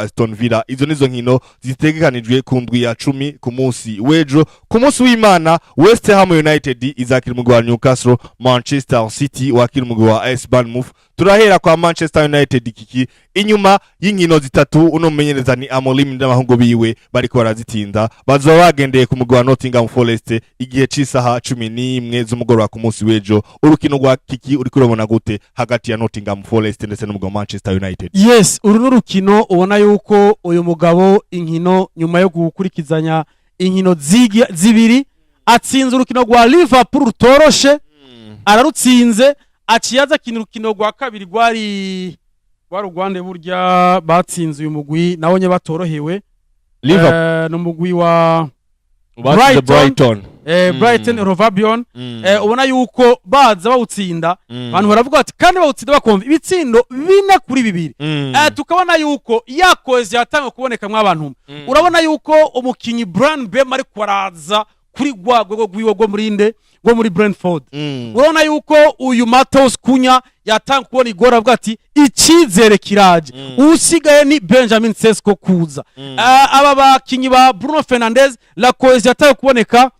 Aston Villa. Izo nizo nkino zitegekanijwe ku ndwi ya 10 ku munsi wejo. Ku munsi w'Imana West Ham United izakira umugwi wa Newcastle, Manchester City wakira umugwi wa AS Bournemouth. Turahera kwa Manchester United kiki inyuma y'inkino zitatu uno mumenyereza ni Amorim n'abahungu biwe bariko barazitinda, bazoba bagendeye ku mugwi wa Nottingham Forest igihe c'isaha 11 z'umugoroba ku munsi wejo. Urukino rwa kiki uri kurabona gute hagati ya Nottingham Forest ndetse n'umugwi wa Manchester United? Yes, uru n'urukino ubona yuko uyu mugabo inkino nyuma yo gukurikizanya inkino zibiri atsinze urukino rwa Liverpool rutoroshe, ararutsinze aciyaza kino urukino rwa kabiri rwari Rwande burya batsinze uyu mugwi nabonye batorohewe. N'umugwi wa Brighton. Brighton Rovabion. Ubona yuko baza bawutsinda abantu baravuga ati kandi bawutsinda bakomva ibitsindo 4-2. Tukabona yuko yakoze yatanga kuboneka mw'abantu. Urabona yuko umukinyi Bryan Mbeumo ari kwaraza kuri gwagwe gwiwo go muri Brentford. Urabona yuko uyu Matheus Cunha yatanga kubona igora avuga ati ikizere kiraje. Usigaye ni Benjamin Sesko kuza. Aba bakinyi ba Bruno Fernandes la cohesion yatanga kuboneka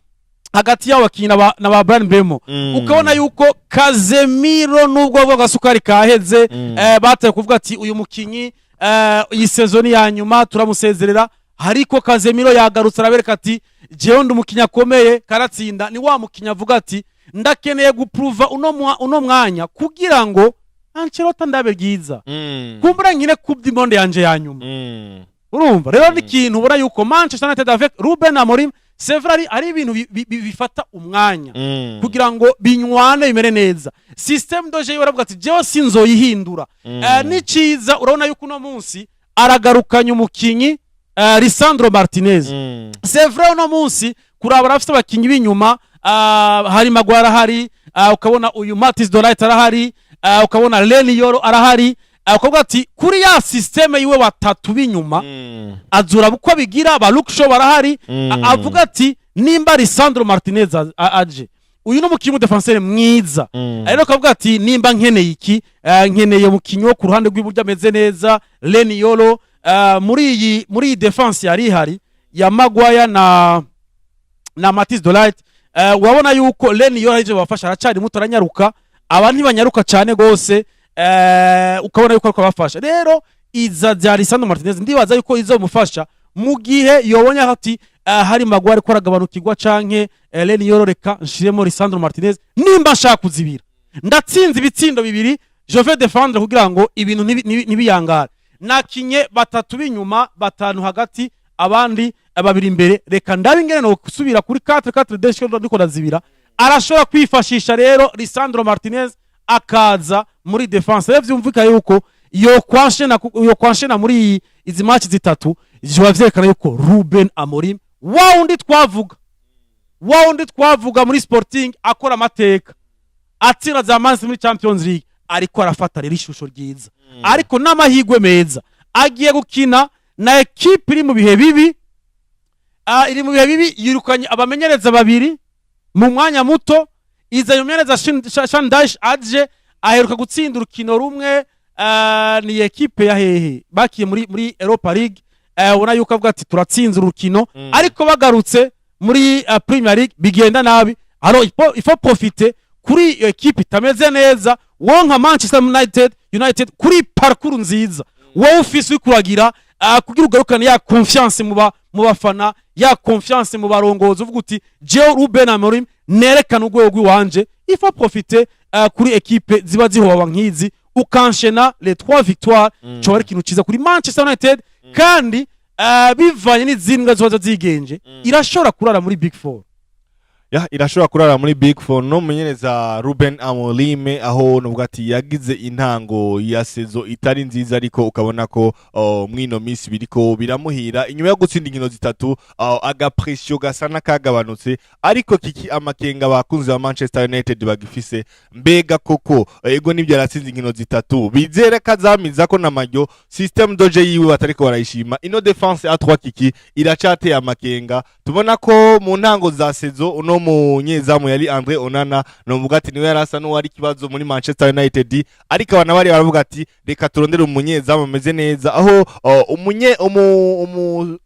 hagati y'abo bakinyi na ba Bryan Mbeumo. Ukabona yuko Casemiro nubwo bwo gasukari kaheze bataye kuvuga ati uyu mukinyi iyi sezoni ya nyuma turamusezerera, hariko Casemiro yagarutse arabereka ati jewe ndumukinya akomeye karatsinda. Ni wa mukinya avuga ati ndakeneye guprova uno mwanya kugira ngo Ancelotti ndabe byiza kumbura nkine kubdi monde yanje ya nyuma. Urumva rero ni kintu ubona yuko Manchester United avec Ruben Amorim Sevrari ari ibintu bifata umwanya kugira ngo binywane bimere neza. System doje baravuga ati jewe sinzoyihindura. Ni ciza urabona yuko uno munsi aragarukanya umukinyi Lisandro Martinez. C'est vrai uno munsi kurabara afite abakinyi b'inyuma, hari Maguire hari, ukabona uyu Matis Dolit arahari, ukabona Leny Yoro arahari, ukavuga ati kuri ya systeme yiwe batatu b'inyuma azura uko bigira ba Luke Shaw barahari. Avuga ati nimba Lisandro Martinez aje uyu no mukinyi defenseur mwiza, ariko akavuga ati nimba nkeneye iki, nkeneye mukinyi wo ku ruhande rw'iburyo ameze neza Leny Yoro. Muri defense yari hari ya Maguire na Matis Dolit. Wabona yuko Leny Yoro aje bafasha aracari muto aranyaruka, abantu banyaruka cyane gose. Ukabona yuko bafasha rero iza bya Lisandro Martinez ndibaza yuko izo mufasha mu gihe yobonye hati hari Maguire ko aragabanukirwa canke Leny Yoro reka nshiremo Lisandro Martinez nimba nshaka kuzibira ndatsinze ibitsindo bibiri je vais défendre kugira ngo ibintu nibiyangara. Nakinye batatu b'inyuma batanu hagati abandi babiri imbere, reka ndabe ingene no kusubira kuri 4-4 desho ndiko razibira. Arashobora kwifashisha rero Lisandro Martinez akaza muri defense. Rero vyumvika yuko yo kwanshena muri izi match zitatu jiwa vyerekana yuko Ruben Amorim waundi twavuga muri Sporting akora amateka atsinda za Man City muri Champions League, ariko arafata rero ishusho ryiza. Ariko n'amahigwe meza agiye gukina na equipe iri mu bihe bibi, yirukanye abamenyereza babiri mu mwanya muto. Iza yumenyereza Shandash aje aheruka gutsinda urukino rumwe, ni equipe ya hehe bakiye muri Europa League. Ubona yuko avuga ati turatsinze urukino, ariko bagarutse muri Premier League bigenda nabi. Alors il faut profiter kuri equipe itameze neza. Wonka Manchester United kuri parcours nziza wowe ufise kuragira kugira ugarukane ya confiance mu bafana, ya confiance mu barongozi, uvuga uti Joe Ruben Amorim nerekana urwego rw'iwanje. Il faut profiter kuri equipe ziba zihoba nkizi ukanshena les 3 victoires. Cyo ari kintu ciza kuri Manchester United, kandi bivanye n'izimbwa zoza zigenje irashobora kurara muri Big 4. Irashobora kurara muri Big 4 no mumenyereza Ruben Amorim, aho nuvuga ati yagize intango ya sezo itari nziza, ariko ukabona ko mwino misi biriko biramuhira inyuma yo gutsinda inkino zitatu. Agapression gasana kagabanutse, ariko kiki amakenga bakunze ba Manchester United bagifise mbega koko ego nibyo yaratsinze inkino zitatu bizere kazamiza ko namaryo system doje yiwe batariko barayishima. Ino defense a 3 kiki iracateye amakenga. Tubona ko mu ntango za sezo uno munyezamu yari Andre Onana no mvuga ati niwe yarasa no wari kibazo muri Manchester United ariko abana bari baravuga ati reka turondere umunyezamu ameze neza aho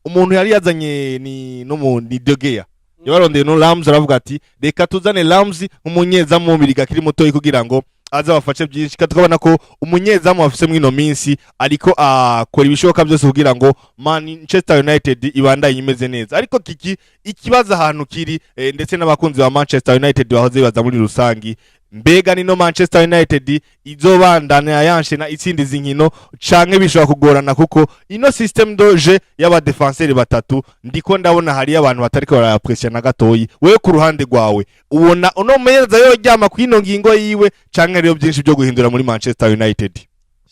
umuntu yari yazanye ni De Gea yabarondeye no Rams aravuga ati reka tuzane Rams umunyezamu w'umubiri akiri muto kugira ngo aza bafashe byinshi tukabona ko umunyezamu afise mwino minsi ariko akora ibishoboka byose kugira ngo Manchester United ibandanye imeze neza ariko kiki ikibazo ahantu kiri ndetse n'abakunzi ba Manchester United bahoze baza muri rusangi mbega nino Manchester United izobandana yanshe na itsindi zinkino canke bishobora kugorana kuko ino system doje y'aba defenseurs batatu ndiko ndabona hari abantu batariko barapressure na gatoyi wewe ku ruhande rwawe ubona uno meza yo ryama kwino ngingo yiwe canke rero byinshi byo guhindura muri Manchester United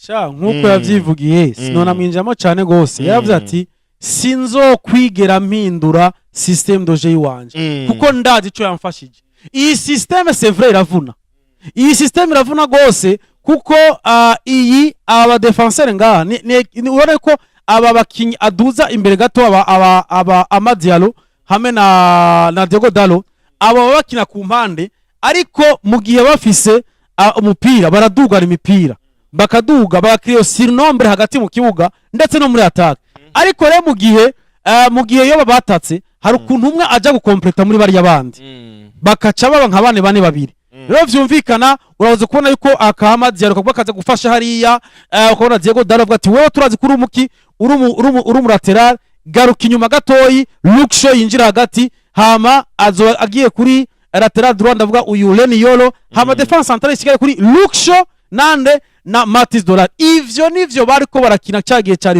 sha nkuko yavyivugiye sinona mwinjamo cyane gose yavuze ati sinzo kwigera mpindura system doje yiwanje kuko ndazi ico yamfashije iyi system c'est vrai iravuna iyi system iravuna gose kuko iyi aba defenseur ngaha ni ubona ko aba bakinyi aduza imbere gato aba Amadialo hamwe na Diego Dalo aba bakina ku mpande ariko mu gihe bafise umupira baradugana imipira bakaduga bakriyo surnombre hagati mu kibuga ndetse no muri attack ariko rero mu gihe yo batatse hari ukuntu umwe aja gukompleta muri bari yabandi bakaca baba nka bane babiri rero vyumvikana uraza kubona yuko akama Diallo kabwa kaza gufasha hariya ukabona Diego Dalo avuga ati wewe turazi kuri umuki uri mu lateral garuka inyuma gatoyi Luxo yinjira hagati hama agiye kuri lateral droit ndavuga uyu Leny Yoro hama defense centrale isigaye kuri Luxo nande na Matis Dollar ivyo nivyo bariko barakina cyagiye cya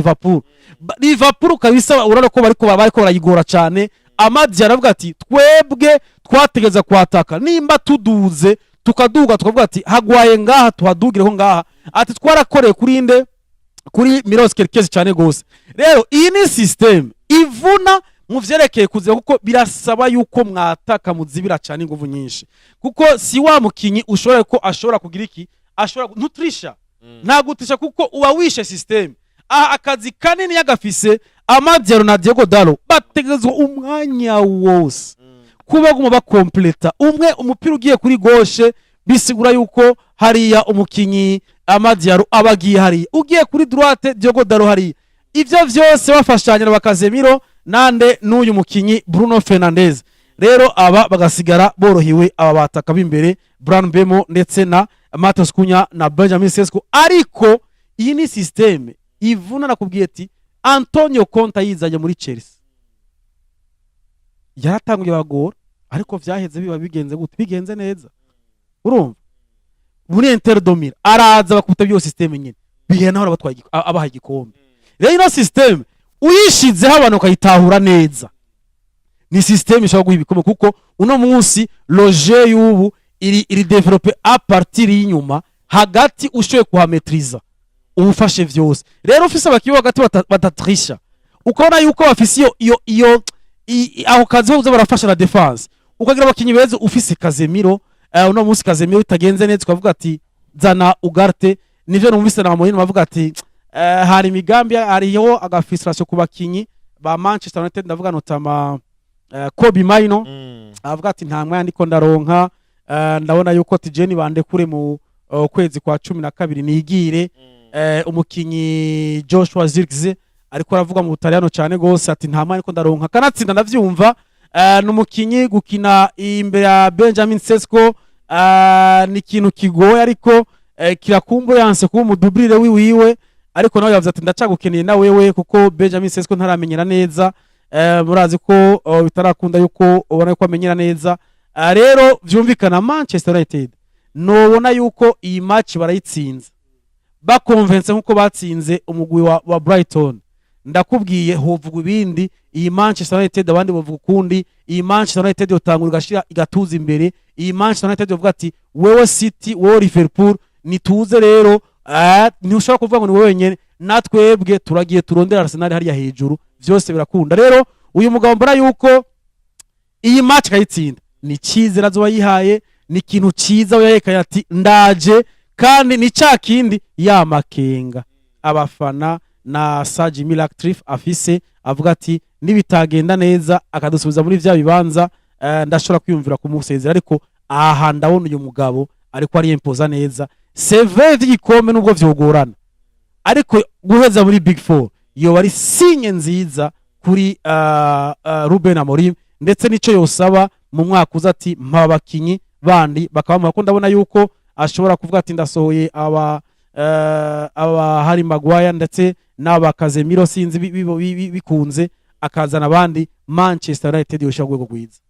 Liverpool kabisa urano ko bariko barayigora cyane Amadi aravuga ati twebwe twategeza kwataka nimba tuduze tukaduga tukavuga ati hagwaye ngaha tuhadugireho ngaha ati twarakoreye kuri Milos Kerkez cyane gose rero iyi ni system ivuna mu vyerekeye kuzira kuko birasaba yuko mwataka muzibira cyane inguvu nyinshi kuko si wa mukinyi ushobora ko ashobora kugira iki ashobora nutrisha ntagutisha kuko uba wishe system akazi kanini yagafise Amadialo na Diego Dalo bategezwa umwanya wose kuba guma bakompleta umwe umupira ugiye kuri gauche bisigura yuko hariya umukinyi Amadialo abagiye hari ugiye kuri droite Diego Dalo hari ivyo vyose bafashanya na Casemiro nande n'uyu mukinyi Bruno Fernandes rero aba bagasigara borohiwe aba bataka b'imbere Bryan Mbeumo ndetse na Matheus Cunha na Benjamin Sesko ariko iyi ni system ivuna nakubwiye ati Antonio Conte yizanye muri Chelsea yaratanguye bagora ariko vyaheze biba bigenze gute bigenze neza urumva muri Inter Domira araza bakubita byo system nyine bihena hora batwaye abaha igikombe rero ino system uyishize abantu kayitahura neza ni system ishobora guha ibikombe kuko uno munsi loje y'ubu iri developer a partir y'inyuma hagati ushoye kuhametriza ubufashe vyose rero ufise abakiyo hagati batatrisha ukabona yuko bafise iyo aho kazi ho barafasha na defense ukagira abakinyi beza ufise Casemiro uno munsi Casemiro itagenze neza ukavuga ati zana Ugarte nivyo numvise na Mourinho bavuga ati hari migambi hariho agafrustration ku bakinyi ba Manchester United ndavuga notama Kobe Maino avuga ati nta mwanya ndiko ndaronka ndabona yuko Tijeni bandekure mu kwezi kwa 12 nigire umukinyi Joshua Zirkzee ariko aravuga mu Butaliyano cyane gose ati nta mwanya ndiko ndaronka kanatsinda ndavyumva n'umukinyi gukina imbere ya Benjamin Sesko ni kintu kigoye ariko kirakumbura yanse kuba umudublire wiwe ariko nawe yavuze ati ndacagukeneye na wewe kuko Benjamin Sesko ntaramenyera neza murazi ko bitarakunda yuko ubona ko amenyera neza rero vyumvikana Manchester United nobona yuko iyi match barayitsinze bakonvense nkuko batsinze umugwi wa Brighton ndakubwiye hovugwa ibindi iyi Manchester United abandi bavuga kundi iyi Manchester United yotangura gashira igatuza imbere iyi Manchester United bavuga ati wewe City wewe Liverpool nituze rero ntushobora kuvuga ngo ni wewe nyene natwebwe turagiye turondera Arsenal hariya hejuru vyose birakunda rero uyu mugabo mbona yuko iyi match kayitsinda ni cizera zo bayihaye ni kintu ciza yayekaye ati ndaje kandi ni cakindi ya makenga abafana na Sir Jimmy Ratcliffe afise avuga ati nibitagenda neza akadusubiza muri vya bibanza ndashobora kwiyumvira kumusezera ariko aha ndabona uyu mugabo ariko ari impoza neza seve vy'igikombe nubwo vyogorana ariko guheza muri Big 4 yo ari sinye nziza kuri Ruben Amorim ndetse nico yosaba mu mwaka uza ati mpa bakinyi bandi bakaba ko ndabona yuko ashobora kuvuga ati ndasohoye aba Harry Maguire ndetse n'aba Casemiro sinzi bikunze akazana abandi Manchester United yoshaka rwego rwiza.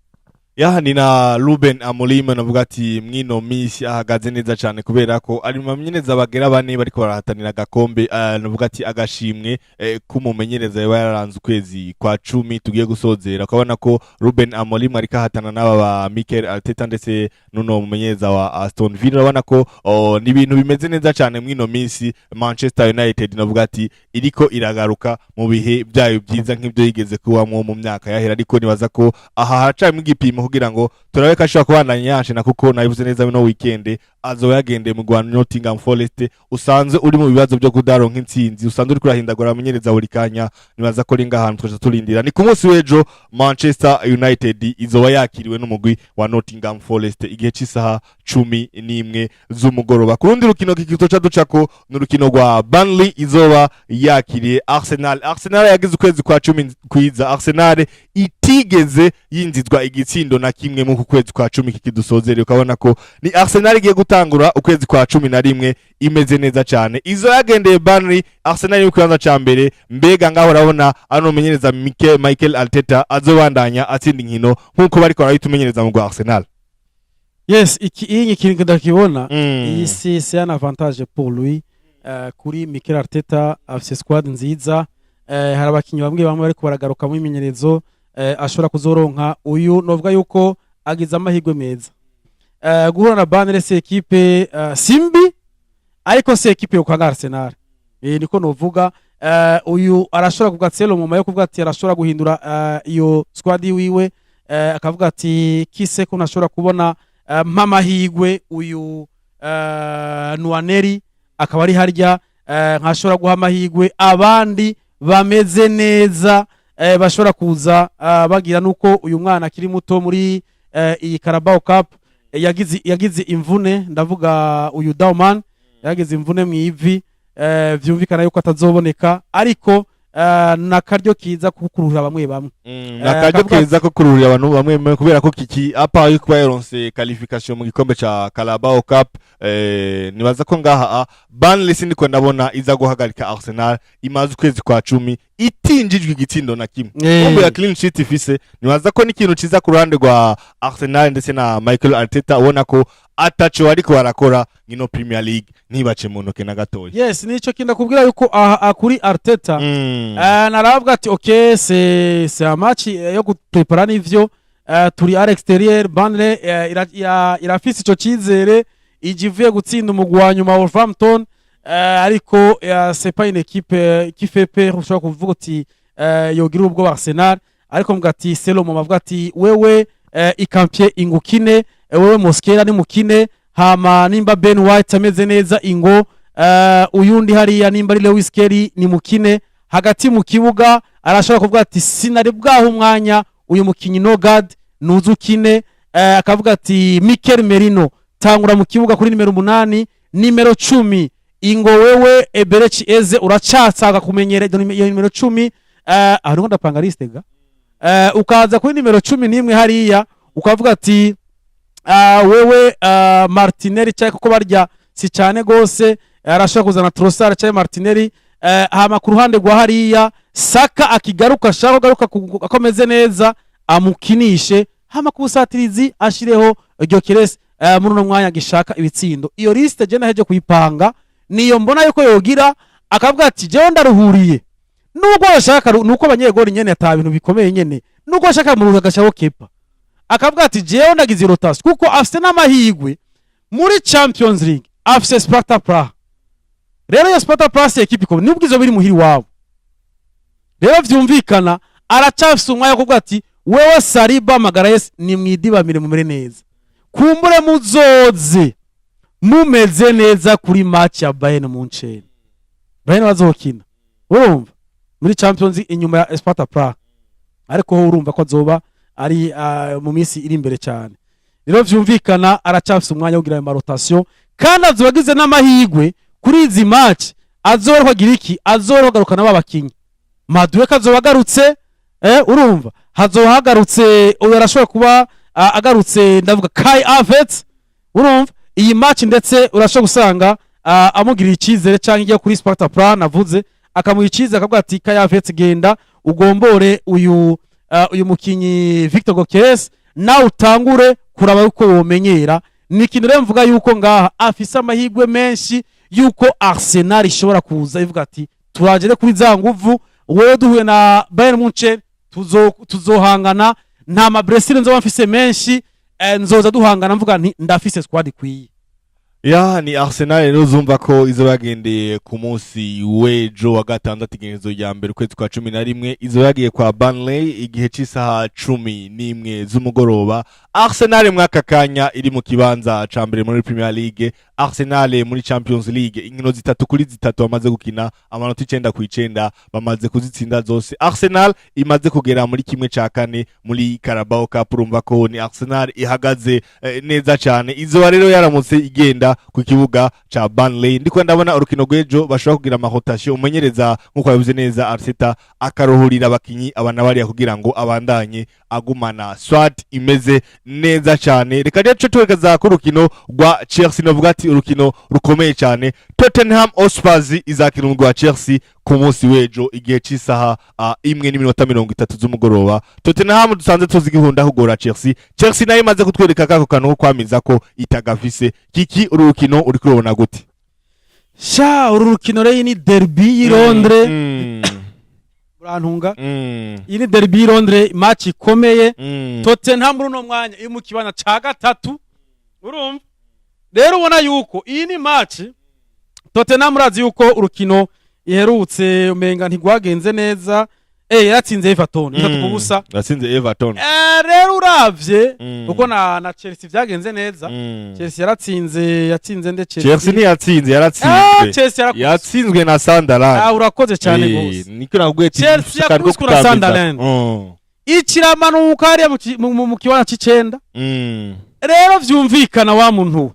Ni na Ruben Amorim navuga ati mwino misi ahagaze neza cyane kubera ko ari mu bamenyereza bagera bane bariko barahatanira gakombe navuga ati agashimwe kumumenyereza yararanze ukwezi kwa 10 tugiye gusozera ukabona ko Ruben Amorim ariko ahatana n'aba ba Mikel Arteta ndetse nuno mumenyereza wa Aston Villa urabona ko ni ibintu bimeze neza cyane mwino misi Manchester United navuga ati iriko iragaruka mu bihe byayo byiza nk'ibyo yigeze kuwamwo mu myaka yahera ariko nibaza ko aha hacamwe igipimo kugira ngo turabe kashaka kubandanya yashina kuko nayivuze neza no weekend azo yagende mu Rwanda Nottingham Forest usanze uri mu bibazo byo kudaronka intsinzi usanze uri kurahindagura amenyereza buri kanya nibaza ko ringa ahantu twaje turindira ni ku munsi w'ejo Manchester United izoba yakiriwe n'umugwi wa Nottingham Forest igihe cy'isaha 11 z'umugoroba ku rundi rukino kikito ducako n'urukino rwa Burnley izoba yakiriye Arsenal yagize ukwezi kwa 10 kwiza Arsenal itigeze yinzizwa igitsindo na kimwe mu kwezi kwa 10 kikidusozere ukabona ko ni Arsenal igiye gutangura ukwezi kwa 11 imeze neza cyane izo yagendeye Burnley Arsenal yo kwanza ca mbere mbega ngaho urabona ano menyereza Mikel Arteta azobandanya atsinda inkino nkuko bariko barayitumenyereza mu Arsenal. Yes, iyi kintu ndakibona iyi c'est un avantage pour lui kuri Mikel Arteta afise squad nziza hari abakinyi bamwe bariko baragaruka mu imenyerezo ashobora kuzoronka uyu novuga yuko agize amahirwe meza guhura na Burnley se equipe simbi ariko se equipe yo kwa Arsenal niko novuga uyu arashobora kugatselo mu mayo kuvuga ati arashobora guhindura iyo squad wiwe akavuga ati kise ko nashobora kubona mpamahigwe uyu Nwaneri akaba ari harya nkashobora guha amahigwe abandi bameze neza bashobora kuza bagira nuko uyu mwana akiri muto muri iyi Carabao Cup yagize imvune ndavuga uyu Dauman yagize imvune mu ivi vyumvikana yuko atazoboneka ariko nakaryo kiza kukurura bamwe nakaryo kiza kukurura abantu bamwe kubera ko kiki apa yuko bayironse qualification mu gikombe ca Carabao Cup nibaza ko ngaha Burnley sindiko ndabona iza guhagarika Arsenal imaze ukwezi kwa 10 itinjijwe igitsindo na kimwe kombe ya clean sheet ifise nibaza ko n'ikintu ciza ku ruhande rwa Arsenal ndetse na Mikel Arteta ubona ko atacho ariko barakora ngino Premier League ntibace mu ntoke na gatoya. Yes, nico kinda kubwira yuko kuri Arteta naravuga ati okay c'est un match yo guprepara n'ivyo turi à l'extérieur Burnley irafise ico cizere ijivuye gutsinda umugwi wa nyuma Wolverhampton ariko c'est pas une équipe qui fait peur ushobora kuvuga ati yogira ubwo Arsenal ariko mvuga ati Selo mu bavuga ati wewe ikampie ingukine wewe Mosquera ni mukine hama nimba Ben White ameze neza ingo uyundi hariya nimba ari Lewis Kelly ni mukine hagati mu kibuga arashobora kuvuga ati sinari bwaho umwanya uyu mukinyi Nogard nuzukine akavuga ati Mikel Merino tangura mu kibuga kuri nimero 8 nimero 10 ingo wewe Eberechi Eze uracatsaga kumenyera nimero 10 ariko ndapanga liste ga ukaza kuri nimero 11 hariya ukavuga ati wewe Martinelli cyako ko barya si cyane gose arashaka kuzana Trossard cyane Martinelli hama ku ruhande rwa hariya Saka akigaruka shaka garuka akomeze neza amukinishe hama kubusatirizi ashireho Gyökeres muri no mwanya gishaka ibitsindo iyo liste je naheje kuyipanga niyo mbona yuko yogira akavuga ati je ndaruhuriye nuko ashaka nuko abanyegori nyene ata bintu bikomeye nyene nuko ashaka mu gashaho kepa akavuga ati jewe ndagize rotation kuko afite n'amahigwe muri Champions League afite Sparta Praha rero ya Sparta Praha se equipe ko nubwizo biri muhiri wabo rero vyumvikana aracafise umwanya kuvuga ati wewe Saliba Magalhaes ni mwidibamire mumere neza kumbure muzoze mumeze neza kuri match ya Bayern Munchen Bayern bazokina urumva muri Champions League inyuma ya Sparta Praha ariko ho urumva ko azoba ari mu minsi iri imbere cyane. Rero vyumvikana aracafise umwanya wo kugira ama rotation kandi azobagize n'amahigwe kuri izi match azoroha giriki azoroha garukana babakinyi Madueke azobagarutse urumva hazohagarutse uyu arashobora kuba agarutse ndavuga Kai Havertz urumva iyi match ndetse urashobora gusanga amugirira icyizere cyangwa igiye kuri Sparta Praha navuze akamuha icyizere akavuga ati Kai Havertz genda ugombore uyu mukinyi Victor Gokers na utangure kuraba uko womenyera nikintu rero mvuga yuko ngaha afise amahigwe menshi yuko Arsenal ishobora kuza ivuga ati turagere kuri za nguvu wewe duhuye na Bayern Munchen tuzohangana nta mabresile nzo bafise menshi nzoza duhangana mvuga nti ndafise squad kwiye. Ya ni Arsenal rero zumva ko izo bagendeye ku munsi w'ejo wa gatandatu igenezo ya mbere kwezi kwa 11 izo yagiye kwa Burnley igihe cy'isaha 11 z'umugoroba. Arsenal mwaka kanya iri mu kibanza ca mbere muri Premier League, Arsenal muri Champions League inkino zitatu kuri zitatu bamaze gukina amanota 9 ku 9 bamaze kuzitsinda zose. Arsenal imaze kugera muri kimwe ca kane muri Carabao Cup urumva ko ni Arsenal ihagaze neza cyane. Izo rero yaramutse igenda ku kibuga cha Burnley ndiko ndabona urukino rw'ejo bashobora kugira amahotation umenyereza nkuko yavuze neza Arteta akaruhurira abakinyi abana bari kugira ngo abandanye agumana swat imeze neza cyane. Reka rero twegeza ku rukino rwa Chelsea novuga ati urukino rukomeye cyane. Tottenham Hotspur izakina rwa Chelsea ku munsi w'ejo igihe cy'isaha 1:30 z'umugoroba. Tottenham dusanze tuzigihunda kugora Chelsea nayo imaze kutwereka kako kantu kwamiza ko itagafise kiki urukino uri kurubona gute? Sha urukino rero ni derby i Londres urantunga iyi ni derby i Londres match ikomeye. Tottenham runo mwanya iri mu kibana ca gatatu urumva rero ubona yuko iyi ni match Tottenham urazi yuko urukino iherutse umenga ntigwagenze neza yatsinze Everton kubusa yatsinze Everton rero uravye uko na Chelsea vyagenze neza. Chelsea yatsinze nde Chelsea ni yatsinze yatsinzwe na Sunderland. Urakoze cyane gose niko nagwe Chelsea yakubiswe na Sunderland ikiramanuka hariya mu kiwana c'icenda. Rero vyumvikana wa muntu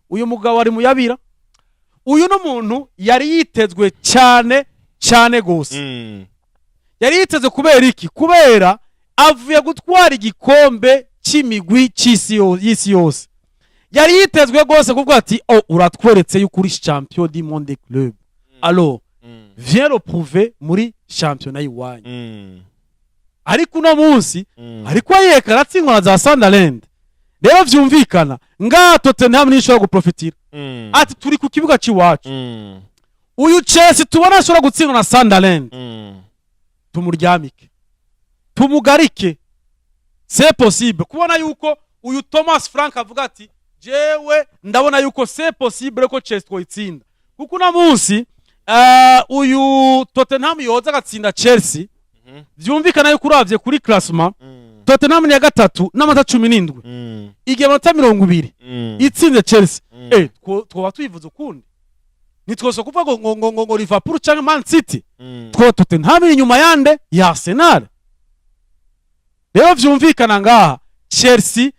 uyu mugabo ari muyabira uyu no muntu yari yitezwe cyane gose yari yiteze kubera iki kubera avuye gutwara igikombe c'imigwi y'isi yose yari yitezwe gose kuvuga ati uratweretse yuko uri champion du monde club alors viens le prouver muri championnat yiwanyu ariko uno munsi ariko yeka ratsingwa na za Sunderland. Rero vyumvikana nga Tottenham nishobora guprofitira ati turi ku kibuga ciwacu uyu Chelsea tubona ashobora gutsindwa na Sunderland tumuryamike tumugarike c'est possible kubona yuko uyu Thomas Frank avuga ati jewe ndabona yuko c'est possible ko Chelsea twoitsinda kuko na munsi uyu Tottenham yoza gatsinda Chelsea vyumvikana yuko uravye kuri classement Tottenham ni ya gatatu n'amanota 17 igihe amanota 20 itsinze Chelsea twoba tuyivuze ukundi nitwose kuvuga ngo Liverpool cyangwa Man City Tottenham iri nyuma yande ya Arsenal. Rero vyumvikana ngaha Chelsea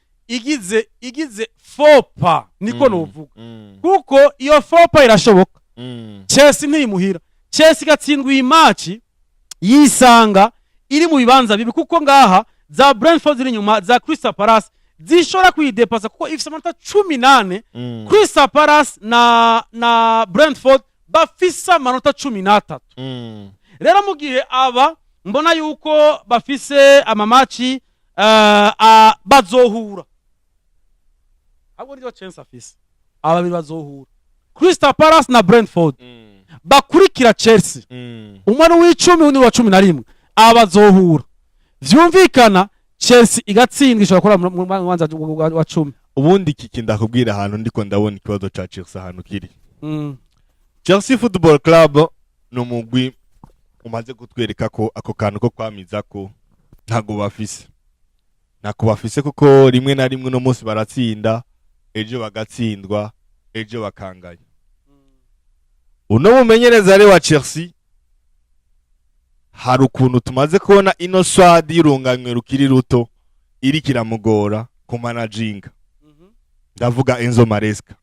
igize fopa niko novuga kuko iyo fopa irashoboka. Chelsea ntimuhira Chelsea gatsindwa iyi match yisanga iri mu bibanza bibi kuko ngaha za Brentford ziri nyuma za Crystal Palace zishora kwidepasa kuko ifise amanota 18 Crystal Palace na Brentford bafise amanota 13. Rero mu gihe aba mbona yuko bafise amamachi bazohura abo niyo chance afise ababiri bazohura Crystal Palace na Brentford bakurikira Chelsea umwana w'icumi undi wa 11 abazohura vyumvikana Chelsea igatsindwa ishobora kora mu mwanza wa 10. Ubundi kiki ndakubwira ahantu ndiko ndabona ikibazo ca Chelsea ahantu kiri Chelsea Football Club no mugwi umaze kutwereka ko ako kantu ko kwamiza ko ntago bafise kuko rimwe na rimwe no munsi baratsinda ejo bagatsindwa ejo bakanganya. Uno mumenyereza ari wa Chelsea hari ukuntu tumaze kubona ino swadi irunganywe rukiri ruto iri kiramugora ku managinga ndavuga Enzo Maresca.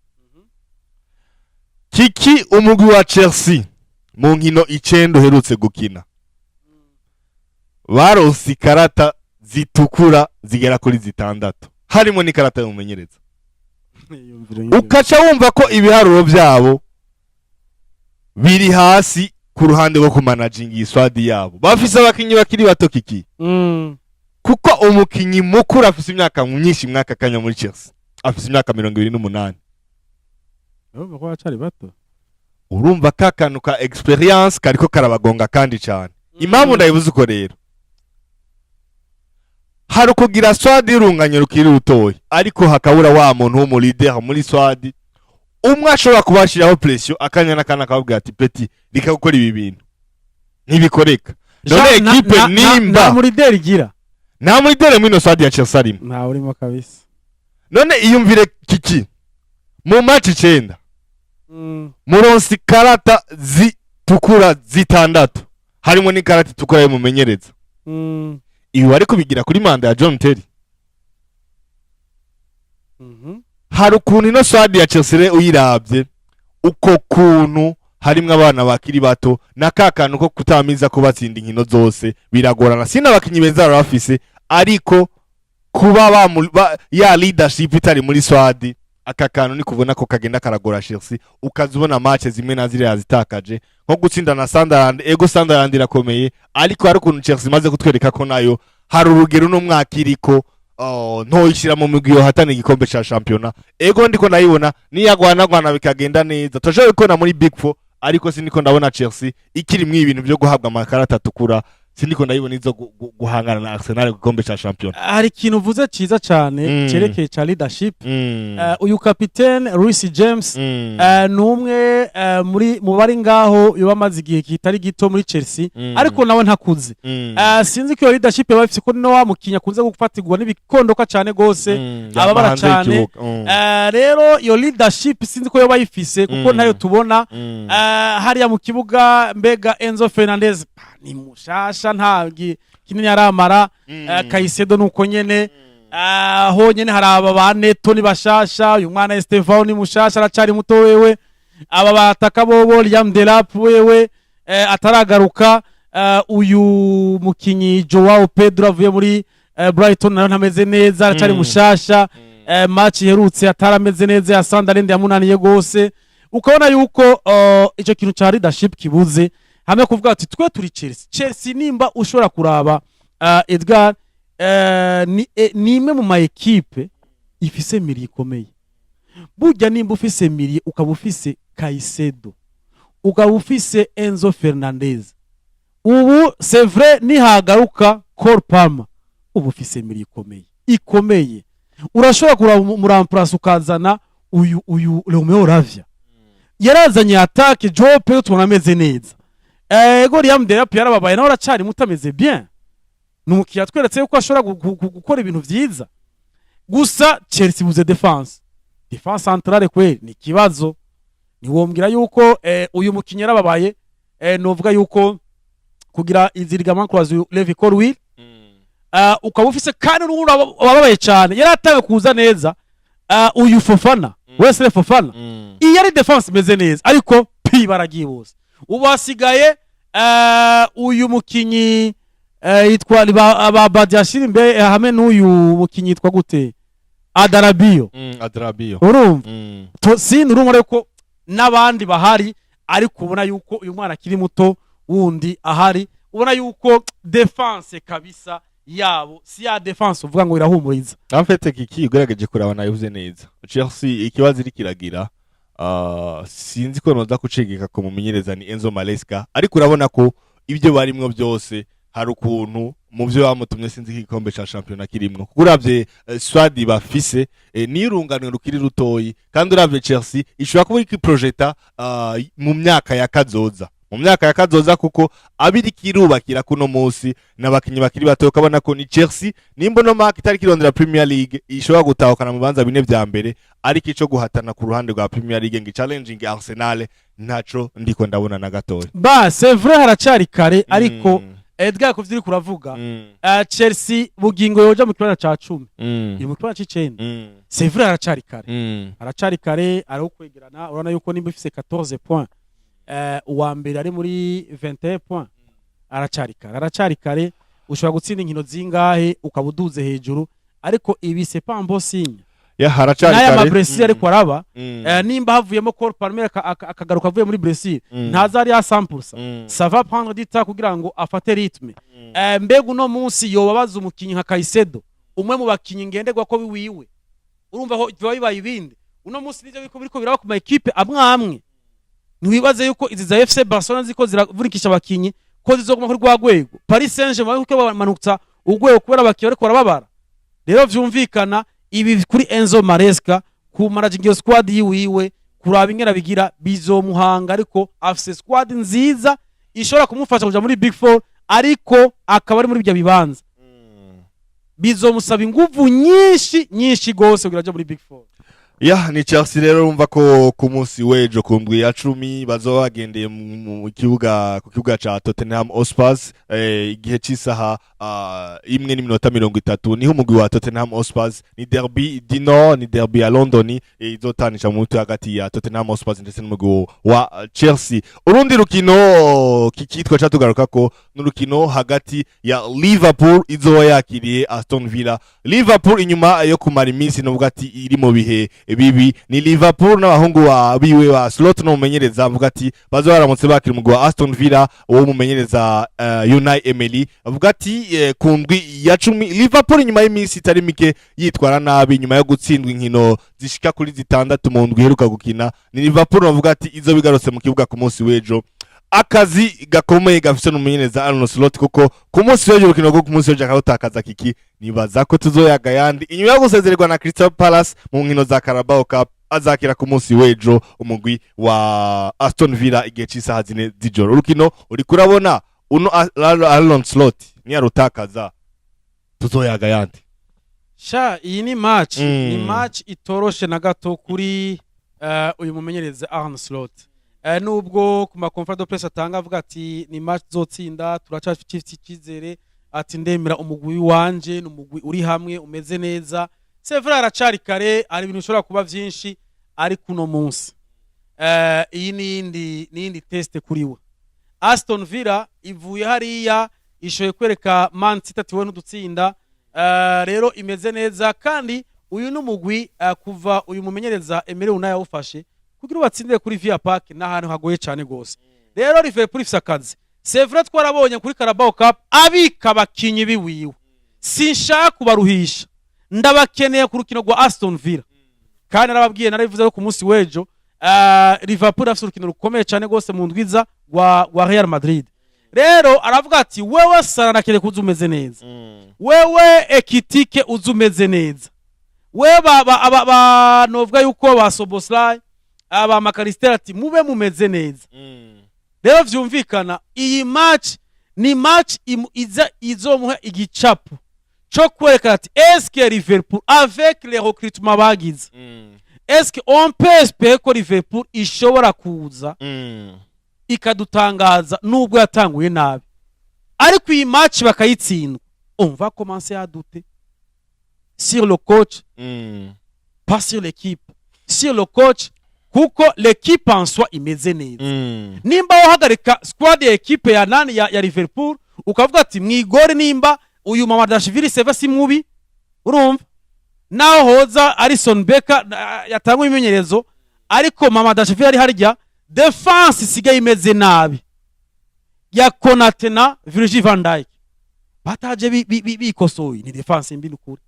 Kiki umugwi wa Chelsea mu nkino 9 uherutse gukina baronse ikarata zitukura zigera kuri 6 harimo n'ikarata y'umumenyereza. Ukaca wumva ko ibiharuro byabo biri hasi ku ruhande rwo ku managing iswadi yabo bafise abakinyi bakiri bato Kiki. Kuko umukinyi mukuru afise imyaka myinshi mwaka kanya muri Chelsea afise imyaka 28. Urumva ko acari bato. Urumva kakanu ka experience kariko karabagonga kandi cyane. Impamvu ndayibuze uko rero hari kugira swadi irunganye rukiri rutoyi ariko hakabura wa muntu wo mu leader muri swadi umwe ashobora kubashiraho pressure akanya nakana akabwira ati peti rika gukora ibi bintu ntibikoreka. None equipe nimba nta muri leader igira nta muri leader muri no swadi ya Chelsea arimo nta urimo kabisa. None iyumvire Kiki mu match 9 muronsi karata zitukura 6 harimo ni karata itukura y'umumenyereza. Ibi bari kubigira kuri manda ya John Terry. Hari ukuntu ino swadi ya Chelsea uyirabye uko kuntu harimwe abana bakiri bato na kakanu ko kutamiza ko batsinda inkino zose biragorana. Sina abakinyi beza barafise ariko kuba ya leadership itari muri swadi akakanu ni kubona ko kagenda karagora Chelsea ukazubona match zimwe na ziri yazitakaje nko gutsinda na Sunderland. Ego Sunderland irakomeye ariko hari ukuntu Chelsea maze kutwereka ko nayo hari urugero no mwakiriko ntoyishira mu migwi yo hatana igikombe ca championnat. Ego ndiko ndayibona niyagwana bikagenda neza toshoye ko na muri Big 4 ariko siniko ndabona Chelsea ikiri mu ibintu byo guhabwa amakarata atukura siniko ndayibona izo guhangana na Arsenal gikombe ca championnat. Hari ikintu uvuze ciza cyane cerekeye ca leadership. Uyu capitaine Reece James numwe mu bari ngaho yobamaze igihe kitari gito muri Chelsea ariko nawe ntakuze. Sinzi ko leadership yabafise ko no wamukinya kunze gufatirwa n'ibikondoka cyane gose ababara cyane. Rero iyo leadership sinzi ko yobayifise kuko nayo tubona hariya mu kibuga mbega Enzo Fernandez ni mushasha ntabwi kinini aramara. Kaisedo nuko nyene honyene hari aba ba Neto ni bashasha uyu mwana Estevao ni mushasha aracari muto wewe aba bataka bobo Liam Delap wewe ataragaruka. Uyu mukinyi Joao Pedro avuye muri Brighton nayo ntameze neza aracari mushasha. Match herutse atarameze neza ya Sunderland yamunaniye gose ukabona yuko ico kintu ca leadership kibuze hamwe kuvuga ati twe turi Chelsea nimba ushobora kuraba Edgar ni imwe mu ma equipe ifise miri ikomeye. Burya nimba ufise miri ukaba ufise Caicedo ukaba ufise Enzo Fernandez ubu c'est vrai nihagaruka Cole Palmer ubu ufise miri ikomeye urashobora kuraba mu remplace ukazana uyu Romeo Lavia yarazanye attaque Joe Pedro tunameze neza. Ego Liam Delap yarababaye naho aracari mutameze bien numukiya tweretse yuko ashobora gukora ibintu vyiza gusa Chelsea buze defense centrale kweli ni kibazo. Ni wombwira yuko uyu mukinya yarababaye novuga yuko kugira izirigama croise Levi Colwill ukaba ufise kandi wababaye cyane yaratawe kuza neza. Uyu Fofana Wesley Fofana iyo ari defense meze neza ariko baragiye bose ubu hasigaye uyu mukinyi yitwa Badiashile mbe hamwe n'uyu mukinyi yitwa gute Adarabio. Urumva sin urumva ko nabandi bahari ariko ubona yuko uyu mwana akiri muto wundi ahari ubona yuko defense kabisa yabo si ya defense uvuga ngo irahumuriza. Amfete Kiki ugerageje kurabana yuze neza Chelsea ikibazo iri kiragira sinzi ko noza kucegeka ko mumenyereza ni Enzo Maresca ariko urabona ko ibyo barimwo byose hari ukuntu mu byo bamutumye sinzi igikombe ca championnat kirimwo kuravye swadi bafise nirunganwe rukiri rutoyi kandi uravye Chelsea ishobora kuba iki projecta mu myaka ya kazoza kuko abiri kirubakira kuno munsi nabakinyi bakiri bato ukabona ko ni Chelsea nimbo no mark itari kirondera Premier League ishobora gutahukana mu banza bine vya mbere ariko ico guhatana ku ruhande rwa Premier League ngi challenging Arsenal ntaco ndiko ndabona na gatoya. C'est vrai haracari kare ariko Edgar ko vyiri kuravuga Chelsea bugingo yoja mu kibanza ca 10 iri mu kibanza c'9 c'est vrai aracari kare ari kwegerana urabona yuko nimba ifise 14 points uwa mbere ari muri 21 points aracari kare ushobora gutsinda inkino zingahe ukabuduze hejuru ariko ibi c'est pas un bon signe haracari kare n'aya Brescia ariko araba nimba havuyemo Cole Palmer akagaruka avuye muri Brescia ntazari ya 100% ça va prendre du temps kugira ngo afate rythme mbega uno munsi yobabaza umukinyi nka Caicedo umwe mu bakinyi ngenderwa ko biwiwe urumva ho bibaye ibindi uno munsi nivyo biriko biraba ku ma equipe amwe ntiwibaze yuko izi za FC Barcelona ziko ziravunikisha abakinyi ko zizoguma kuri rwagwego Paris Saint-Germain kuko bamanutsa ugwego kubera abakinyi ariko barababara rero vyumvikana ibi kuri Enzo Maresca ku managing squad yiwiwe kuraba ingena bigira bizomuhanga ariko afise squad nziza ishobora kumufasha kuja muri Big 4 ariko akaba ari muri bya bibanza bizomusaba inguvu nyinshi gose kugira muri Big 4 ni Chelsea rero urumva ko ku munsi wejo ku ndwi ya 10 bazoba bagendeye mu kibuga ku kibuga ca Tottenham Hotspur igihe cy'isaha 1:30 niho umugwi wa Tottenham Hotspur ni derby dino ni derby ya London izotanisha mu mutu hagati ya Tottenham Hotspur ndetse n'umugwi wa Chelsea urundi rukino kikitwa cyatugaruka ko n'urukino hagati ya Liverpool izoba yakiriye Aston Villa Liverpool inyuma yo kumara iminsi novuga ati iri mu bihe bibi ni Liverpool n'abahungu biwe ba Slot no mumenyereza avuga ati bazo baramutse bakira umugwi wa Aston Villa uwo mumenyereza Unai Emery avuga ati kundwi ya 10 Liverpool nyuma y'iminsi itari mike yitwara nabi nyuma yo gutsindwa inkino zishika kuri 6 mu ndwi heruka gukina ni Liverpool bavuga ati izo bigarutse mu kibuga ku munsi wejo akazi gakomeye gafise n'umumenyereza Arne Slot kuko ku munsi wejo urukino rwo ku munsi wejo akawutakaza kiki nibaza ko tuzoyaga yandi inyuma yo gusezererwa na Crystal Palace mu nkino za Carabao Cup azakira ku munsi wejo umugwi wa Aston Villa igihe cy'isaha 4 z'ijoro urukino uri kurabona uno Arne Slot ni arutakaza tuzoyaga yandi iyi ni match itoroshe na gato kuri uyu mumenyereza Arne Slot nubwo ku ma conference de presse atanga avuga ati ni match zotsinda turacafite ikizere ati ndemera umugwi wanje n'umugwi uri hamwe umeze neza c'est vrai aracari kare ari ibintu ushobora kuba byinshi ari kuno munsi iyi nindi test kuri we Aston Villa ivuye hariya ishoye kwereka Man City ati we n'udutsinda rero imeze neza kandi uyu n'umugwi kuva uyu mumenyereza Emery Unai yawufashe kugira batsindire kuri Via Park n'ahantu hagoye cyane gose rero Liverpool ifise akazi c'est vrai twarabonye kuri Carabao Cup abika bakinyi biwiwe sinshaka kubaruhisha ndabakeneye ku rukino rwa Aston Villa kandi narababwiye narabivuze ku munsi wejo Liverpool afite urukino rukomeye cyane gose mu ndwiza wa Real Madrid rero aravuga ati wewe Sara nakere kuzumeze neza wewe Ekitike uzumeze neza wewe novuga yuko basoboslay aba Makaristera ati mube mumeze neza rero vyumvikana iyi match ni match izomuha igicapo cyo kwerekana ati est-ce que Liverpool avec les recrutements bagize est-ce que on peut espérer ko Liverpool ishobora kuza ikadutangaza nubwo yatanguye nabi ariko iyi match bakayitsindwa on va commencer à douter sur le coach pas sur l'équipe sur le coach kuko l'équipe en soi imeze neza nimba wahagarika squad ya equipe ya nani ya Liverpool ukavuga ati mwigore nimba uyu Mamadashvili seva si mubi urumva naho hoza Alisson Becker yatangwa imenyerezo ariko Mamadashvili ari harya defense isigaye imeze nabi ya Konate na Virgil van Dijk bataje bikosoye ni defense mbi n'ukuri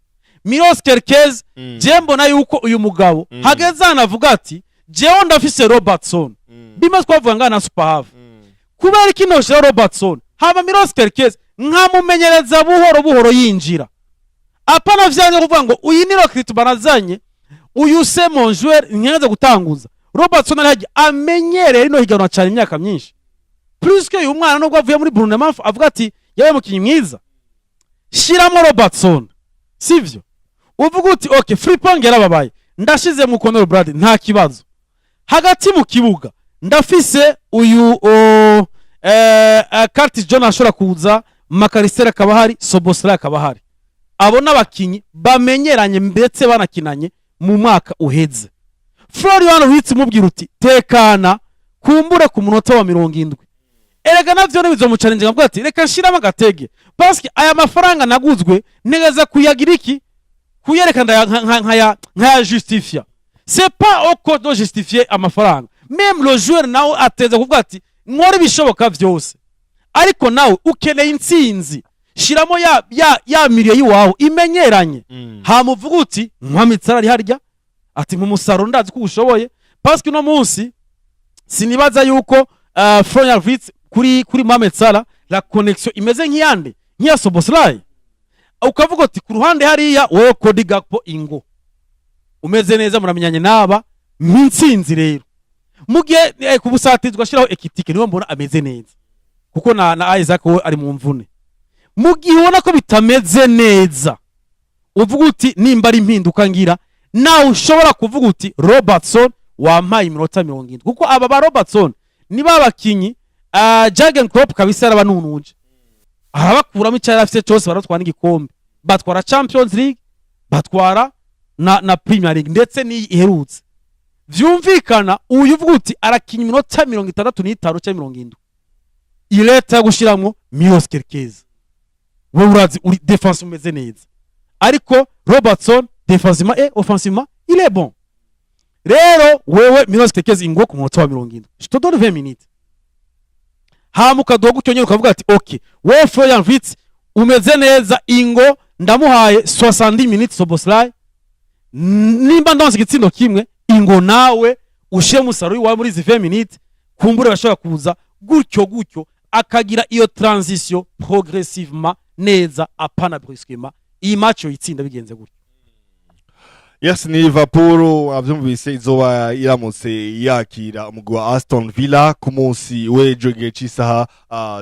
Milos Kerkez jembo na yuko uyu mugabo hagezana avuga ati jewe ndafise Robertson bimaze kwavuga ngana superhave kubera kino shira Robertson haba Milos Kerkez nkamumenyereza buhoro yinjira apana vyanye kuvuga ngo uyu ni Rocket barazanye uyu se mon joueur nkeneza gutanguza Robertson ari amenyereye ino higanwa cyane imyaka myinshi plus que uyu mwana nubwo avuye muri Bournemouth avuga ati yawe mukinyi mwiza shiramo Robertson sivyo uvuga uti okay Frimpong yarababaye ndashize mu Conor Bradley nta kibazo hagati mu kibuga ndafise uyu Curtis Jones ashobora kuza Makaristera akaba hari, Soboslai akaba hari. Abo n'abakinyi bamenyeranye ndetse banakinanye mu mwaka uheze. Florian Wirtz mubwira uti tekana kumbure ku munota wa 70. Erega navyo nibizomuchallenge ngabwo ati reka nshiramo agatege parce que aya mafaranga naguzwe negeza kuyagira iki kuyereka nkaya justifier. C'est pas au code de justifier amafaranga. Même le joueur nawe ateze kuvuga ati nkora ibishoboka vyose. Ariko nawe ukeneye intsinzi. Shiramo ya miliyo yiwawe imenyeranye. Hamuvuga uti nkwamitsa ari harya ati nkumusaro ndazi ko ushoboye parce que no munsi sinibaza yuko Florian Wirtz kuri Mohamed Salah la connexion imeze nk'iyande nk'iya Soboslai. Ukavuga ati ku ruhande hariya wowe Cody Gakpo ingo umeze neza muramenyanye naba mpinsinzi rero mugiye kubusatizwa shiraho Ekitike niwe mbona ameze neza kuko na Isaac we ari mu mvune. Mugiye ubona ko bitameze neza uvuga uti nimba ari impinduka ngira nawe ushobora kuvuga uti Robertson wampaye iminota 70 kuko aba ba Robertson ni babakinyi Jurgen Klopp kabisa arabanunuje arabakuramo icyari afite cyose baratwara igikombe batwara Champions League batwara na Premier League ndetse ni iherutse vyumvikana uyu uvuga uti arakinya iminota 65 cyangwa 70 ileta gushiramo Milos Kerkez we urazi uri defense umeze neza ariko Robertson défensivement et offensivement il est bon. Rero wewe Milos Kerkez ingo ku munota wa 70 je te donne 20 minutes hamuka dogo cyonyine ukavuga ati okay wewe Florian Wirtz umeze neza ingo ndamuhaye 70 minutes Soboslai nimba ndonse igitsindo kimwe ingo nawe ushe musaruri wawe muri 20 minutes kumbure bashaka kuza gutyo akagira iyo transition progressivement neza apana brusquement iyi match yo itsinda bigenze gutyo. Yes, ni Liverpool avyumvise izoba iramutse yakira umugwi wa Aston Villa ku munsi w'ejo gihe cy'isaha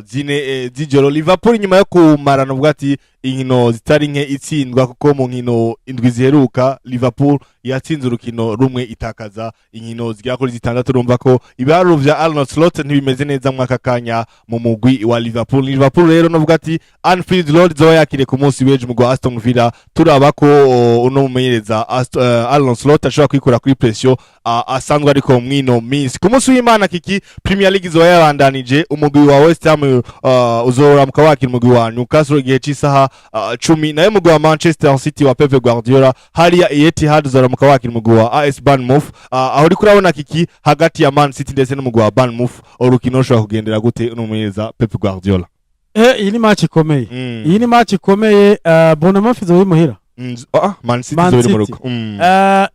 zine z'ijoro. Liverpool nyuma yo kumarana ubwo ati inkino zitari nke itsindwa kuko mu nkino indwi ziheruka Liverpool yatsinze urukino rumwe itakaza inkino zigera kuri zitandatu. Urumva ko ibiharuro vya Arne Slot ntibimeze neza mwaka kanya mu mugwi wa Liverpool. Liverpool rero novuga ati Anfield Road zo yakire ku munsi w'ejo umugwi wa Aston Villa turaba ko uno mumenyereza Arne Slot ashobora kwikura kuri pression asanzwe ariko mwino miss. Ku munsi w'Imana kiki Premier League zo yabandanije umugwi wa West Ham uzora mukawakira umugwi wa Newcastle gihe cy'isaha 10 nayo umugwi wa Manchester City wa Pep Guardiola hariya Etihad uzora mukawakira umugwi wa AS Bournemouth. Aho uri kurabona kiki hagati ya Man City ndetse n'umugwi wa Bournemouth urukino rushobora kugendera gute n'umumenyereza Pep Guardiola. Iyi ni match ikomeye. Iyi ni match ikomeye Bournemouth zo muhira. Man City zo mu ruko.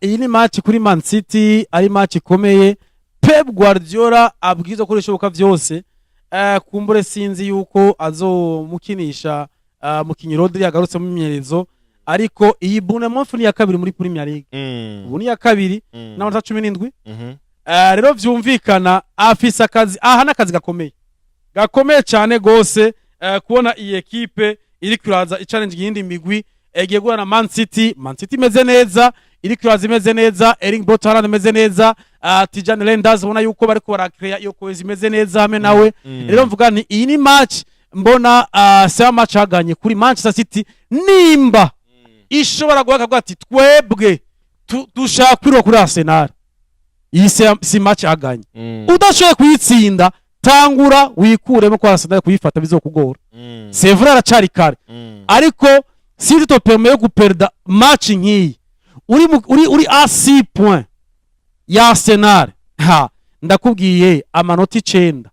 Iyi ni match kuri Man City ari match ikomeye. Pep Guardiola abwiza ko rishoboka vyose kumbure sinzi yuko azomukinisha mukinyi Rodri yagarutse mu myerezo ariko iyi Bournemouth ni ya kabiri muri Premier League. Ubu ni ya kabiri n'amanota 17. Rero vyumvikana afisa akazi n'akazi gakomeye cyane gose kubona iyi equipe iri kuraza i-challenge yindi migwi egiye guhura na Man City imeze neza iri kuraza imeze neza Erling Braut Haaland imeze neza Tijani Reinders ubona yuko bariko barakrea iyo koezi imeze neza hamwe nawe. Rero mvuga ni iyi ni match mbona se match haganye kuri Manchester City nimba ishobora guhaka ati twebwe dushaka kwirwa kuri Arsenal. Iyi si match haganye udashoye kuyitsinda tangura wikuremo kwa Arsenal kuyifata bizokugora. C'est vrai aracari kare ariko si to permet guperda match nkiyi uri a 6 points ya Arsenal ndakubwiye amanota 9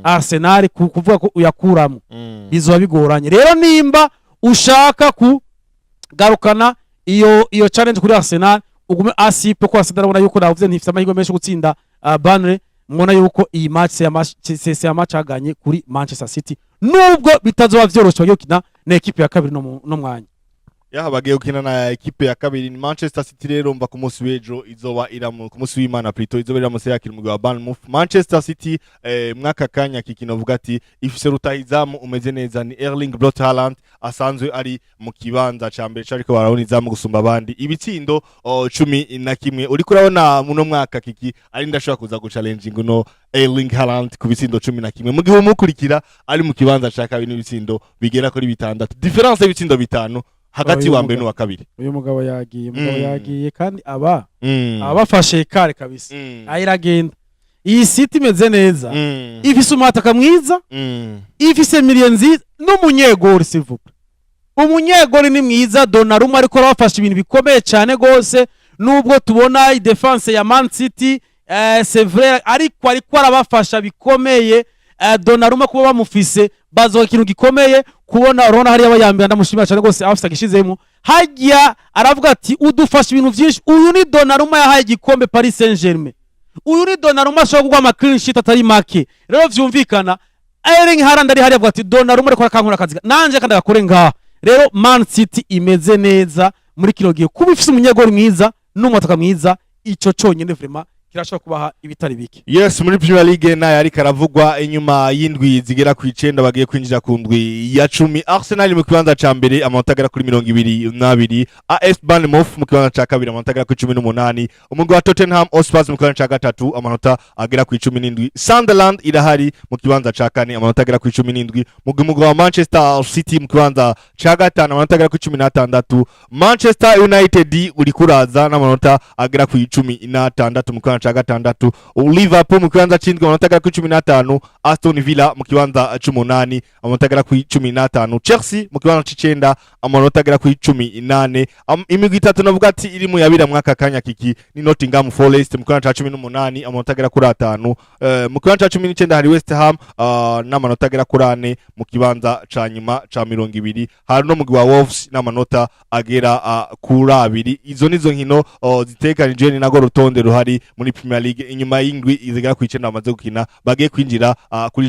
Arsenal kuvuga ko uyakuramo bizoba bigoranye. Rero nimba ushaka kugarukana iyo challenge kuri Arsenal ugume a 6 points kwa Arsenal ubona yuko navuze ntifite amahirwe menshi gutsinda Burnley. Mbona yuko iyi match ya match haganye kuri Manchester City nubwo bitazoba vyoroshe bagikina na equipe ya kabiri no mwanya. yaha bagiye gukina na ekipe ya kabiri ni Manchester City rero mva ku munsi w'ejo izoba iramu ku munsi w'Imana plutôt izoba iramutse yakira umugwi wa Bournemouth. Manchester City mwaka kanya kikino vuga ati ifise rutahizamu umeze neza ni Erling Braut Haaland asanzwe ari mu kibanza ca mbere ariko barabona izamu gusumba abandi ibitsindo 11 uriko urabona muno mwaka kiki ari ndashobora kuza guchallenging no Erling Haaland ku bitsindo 11 mu gihe umukurikira ari mu kibanza ca kabiri n'ibitsindo bigera kuri bitandatu difference y'ibitsindo bitanu hagati wa mbere n'uwa kabiri. Uyu mugabo yagiye kandi abafashe kare kabisa ayiragenda. Iyi City imeze neza ifise umataka mwiza ifise miliyon nziza n'umunyegori sivuga umunyegori ni mwiza Donnarumma ariko arafasha ibintu bikomeye cyane gose nubwo tubona defense ya Man City c'est vrai ariko arabafasha bikomeye Donnarumma kuba bamufise bazo ikintu gikomeye kubona urona hari abayambira ndamushimira cyane gose afisa gishizemo hajya aravuga ati udufasha ibintu byinshi uyu ni Donnarumma yahaye igikombe Paris Saint-Germain uyu ni Donnarumma ashobora kugwa ama clean sheet atari make rero vyumvikana Erling Haaland ari hari avuga ati Donnarumma ariko akankura akazi nanje kandi agakore ngaha rero Man City imeze neza muri kino gihe kuba ifise umunyegori mwiza n'umutaka mwiza ico cyonyine vraiment kirashobora kubaha ibitari bike. Yes, muri Premier League nayo ari karavugwa inyuma y'indwi zigera ku 9 bagiye kwinjira ku ndwi ya 10. Arsenal mu kibanza ca mbere amanota agera kuri 22, AS Bournemouth mu kibanza ca kabiri amanota agera kuri 18, umugwi wa Tottenham Hotspur mu kibanza ca gatatu amanota agera kuri 17, Sunderland irahari mu kibanza ca kane amanota agera kuri 17, umugwi wa Manchester City mu kibanza ca gatanu amanota agera kuri 16, Manchester United uri kuraza n'amanota agera kuri 16 mu kibanza ca gatandatu, Liverpool mu kibanza c'indwi amanota agera kuri 15, Aston Villa mu kibanza c'8 amanota agera kuri 15, Chelsea mu kibanza c'9 amanota agera kuri 18, imigwi itatu navuga ati iri mu yabira mwaka kanya kiki ni Nottingham Forest mu kibanza ca 18 amanota agera kuri 5, mu kibanza ca 19 hari West Ham n'amanota agera kuri 4, mu kibanza ca nyuma ca 20 hari no mugwi wa Wolves n'amanota agera kuri 2. Izo nizo nkino zitekanijwe ni nago rutonde ruhari muri Premier League inyuma y'indwi izigera ku 9 bamaze gukina bagiye kwinjira kuri